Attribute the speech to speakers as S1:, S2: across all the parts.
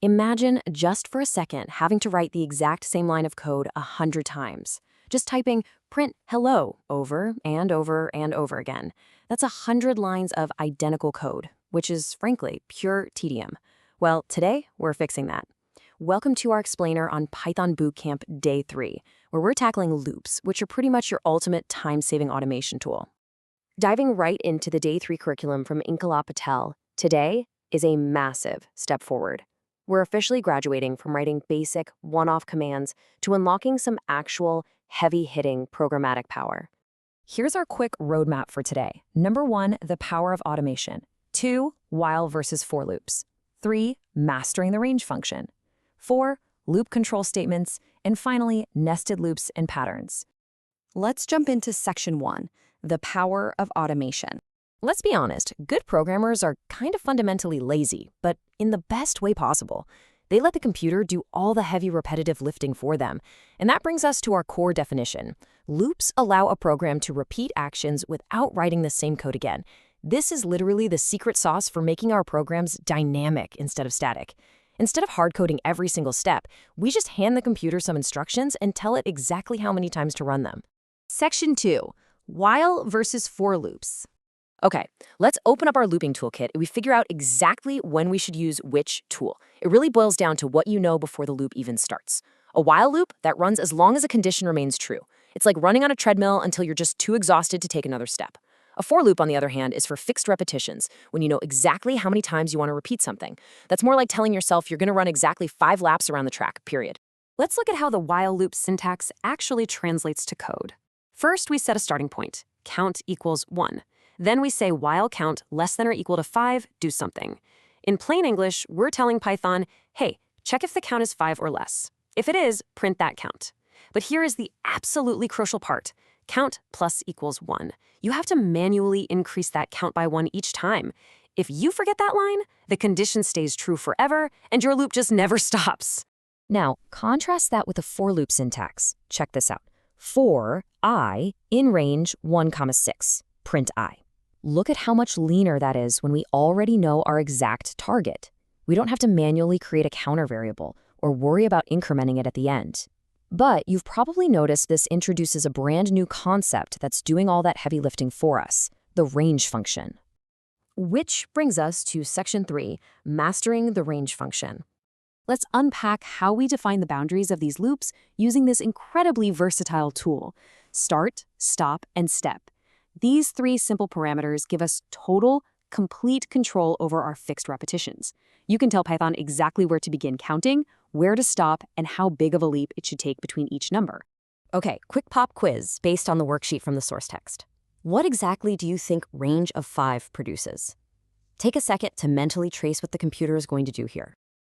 S1: Imagine, just for a second, having to write the exact same line of code 100 times. Just typing print hello over and over and over again. That's 100 lines of identical code, which is, frankly, pure tedium. Well, today, we're fixing that. Welcome to our explainer on Python Bootcamp Day 3, where we're tackling loops, which are pretty much your ultimate time-saving automation tool. Diving right into the Day 3 curriculum from Inqilab Patel, today is a massive step forward. We're officially graduating from writing basic, one-off commands to unlocking some actual, heavy-hitting programmatic power. Here's our quick roadmap for today. Number 1, the power of automation. 2, while versus for loops. 3, mastering the range function. 4, loop control statements. And finally, nested loops and patterns. Let's jump into section 1, the power of automation. Let's be honest, good programmers are kind of fundamentally lazy, but in the best way possible. They let the computer do all the heavy repetitive lifting for them. And that brings us to our core definition. Loops allow a program to repeat actions without writing the same code again. This is literally the secret sauce for making our programs dynamic instead of static. Instead of hard-coding every single step, we just hand the computer some instructions and tell it exactly how many times to run them. Section 2, while versus for loops. Okay, let's open up our looping toolkit and we figure out exactly when we should use which tool. It really boils down to what you know before the loop even starts. A while loop that runs as long as a condition remains true. It's like running on a treadmill until you're just too exhausted to take another step. A for loop, on the other hand, is for fixed repetitions, when you know exactly how many times you want to repeat something. That's more like telling yourself you're going to run exactly 5 laps around the track, period. Let's look at how the while loop syntax actually translates to code. First, we set a starting point. Count equals 1. Then we say while count less than or equal to 5, do something. In plain English, we're telling Python, hey, check if the count is 5 or less. If it is, print that count. But here is the absolutely crucial part. Count plus equals 1. You have to manually increase that count by 1 each time. If you forget that line, the condition stays true forever, and your loop just never stops. Now, contrast that with a for loop syntax. Check this out. For I in range 1, 6, print I. Look at how much leaner that is when we already know our exact target. We don't have to manually create a counter variable or worry about incrementing it at the end. But you've probably noticed this introduces a brand new concept that's doing all that heavy lifting for us, the range function. Which brings us to section 3, mastering the range function. Let's unpack how we define the boundaries of these loops using this incredibly versatile tool. Start, stop, and step. These 3 simple parameters give us total, complete control over our fixed repetitions. You can tell Python exactly where to begin counting, where to stop, and how big of a leap it should take between each number. Okay, quick pop quiz based on the worksheet from the source text. What exactly do you think range of 5 produces? Take a second to mentally trace what the computer is going to do here.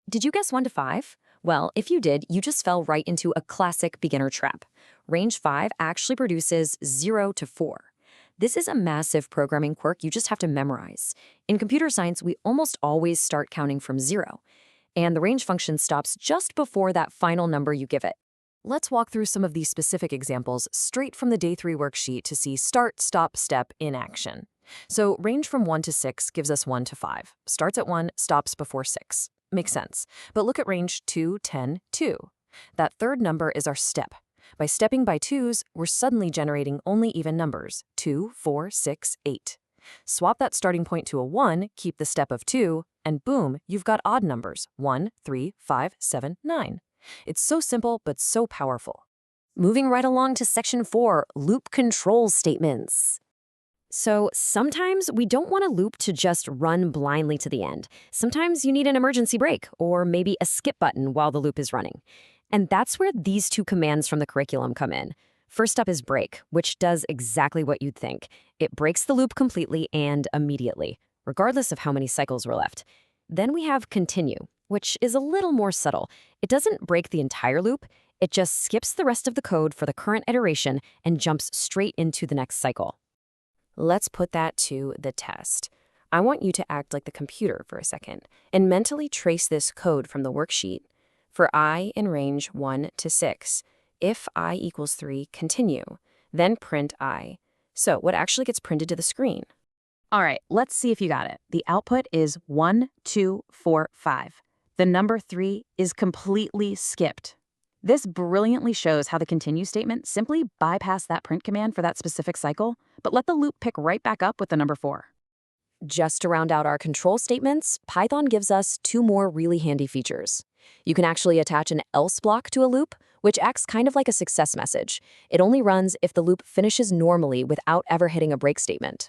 S1: Did you guess 1 to 5? Well, if you did, you just fell right into a classic beginner trap. Range 5 actually produces 0 to 4. This is a massive programming quirk you just have to memorize. In computer science, we almost always start counting from 0, and the range function stops just before that final number you give it. Let's walk through some of these specific examples straight from the Day 3 worksheet to see start, stop, step in action. So range from 1 to 6 gives us 1 to 5. Starts at 1, stops before 6. Makes sense. But look at range 2, 10, 2. That third number is our step. By stepping by 2s, we're suddenly generating only even numbers, 2, 4, 6, 8. Swap that starting point to a 1, keep the step of 2, and boom, you've got odd numbers, 1, 3, 5, 7, 9. It's so simple, but so powerful. Moving right along to section 4, loop control statements. So sometimes we don't want a loop to just run blindly to the end. Sometimes you need an emergency brake, or maybe a skip button while the loop is running. And that's where these 2 commands from the curriculum come in. First up is break, which does exactly what you'd think. It breaks the loop completely and immediately, regardless of how many cycles were left. Then we have continue, which is a little more subtle. It doesn't break the entire loop. It just skips the rest of the code for the current iteration and jumps straight into the next cycle. Let's put that to the test. I want you to act like the computer for a second and mentally trace this code from the worksheet. For I in range 1 to 6, if I equals 3, continue, then print I. So what actually gets printed to the screen? All right, let's see if you got it. The output is 1, 2, 4, 5.
S2: The number 3 is completely skipped. This brilliantly shows how the continue statement simply bypassed that print command for that specific cycle, but let the loop pick right back up with the number 4.
S1: Just to round out our control statements, Python gives us 2 more really handy features. You can actually attach an else block to a loop, which acts kind of like a success message. It only runs if the loop finishes normally without ever hitting a break statement.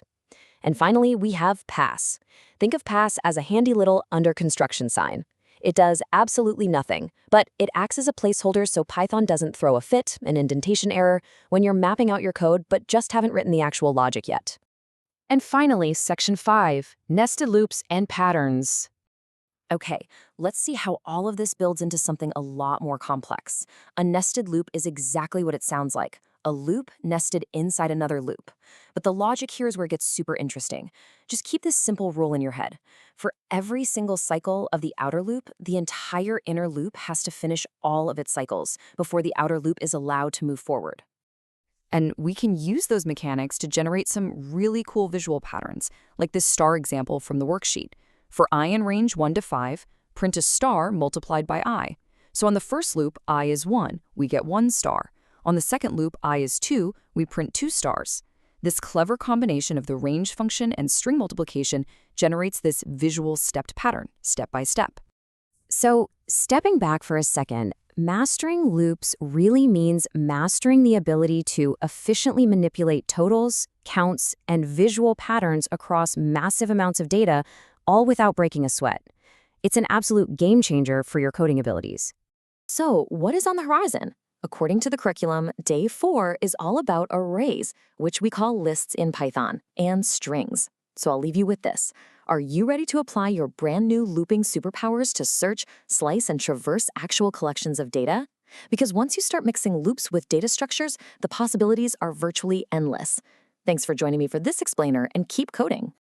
S1: And finally, we have pass. Think of pass as a handy little under construction sign. It does absolutely nothing, but it acts as a placeholder so Python doesn't throw a fit, an indentation error, when you're mapping out your code but just haven't written the actual logic yet.
S2: And finally, section 5, nested loops and patterns.
S1: Okay, let's see how all of this builds into something a lot more complex. A nested loop is exactly what it sounds like, a loop nested inside another loop. But the logic here is where it gets super interesting. Just keep this simple rule in your head. For every single cycle of the outer loop, the entire inner loop has to finish all of its cycles before the outer loop is allowed to move forward.
S2: And we can use those mechanics to generate some really cool visual patterns, like this star example from the worksheet. For I in range 1 to 5, print a star multiplied by I. So on the first loop, I is 1, we get 1 star. On the second loop, I is 2, we print 2 stars. This clever combination of the range function and string multiplication generates this visual stepped pattern, step by step.
S1: So, stepping back for a second, mastering loops really means mastering the ability to efficiently manipulate totals, counts, and visual patterns across massive amounts of data, all without breaking a sweat. It's an absolute game changer for your coding abilities. So, what is on the horizon? According to the curriculum, Day 4 is all about arrays, which we call lists in Python, and strings. So I'll leave you with this. Are you ready to apply your brand new looping superpowers to search, slice, and traverse actual collections of data? Because once you start mixing loops with data structures, the possibilities are virtually endless. Thanks for joining me for this explainer, and keep coding.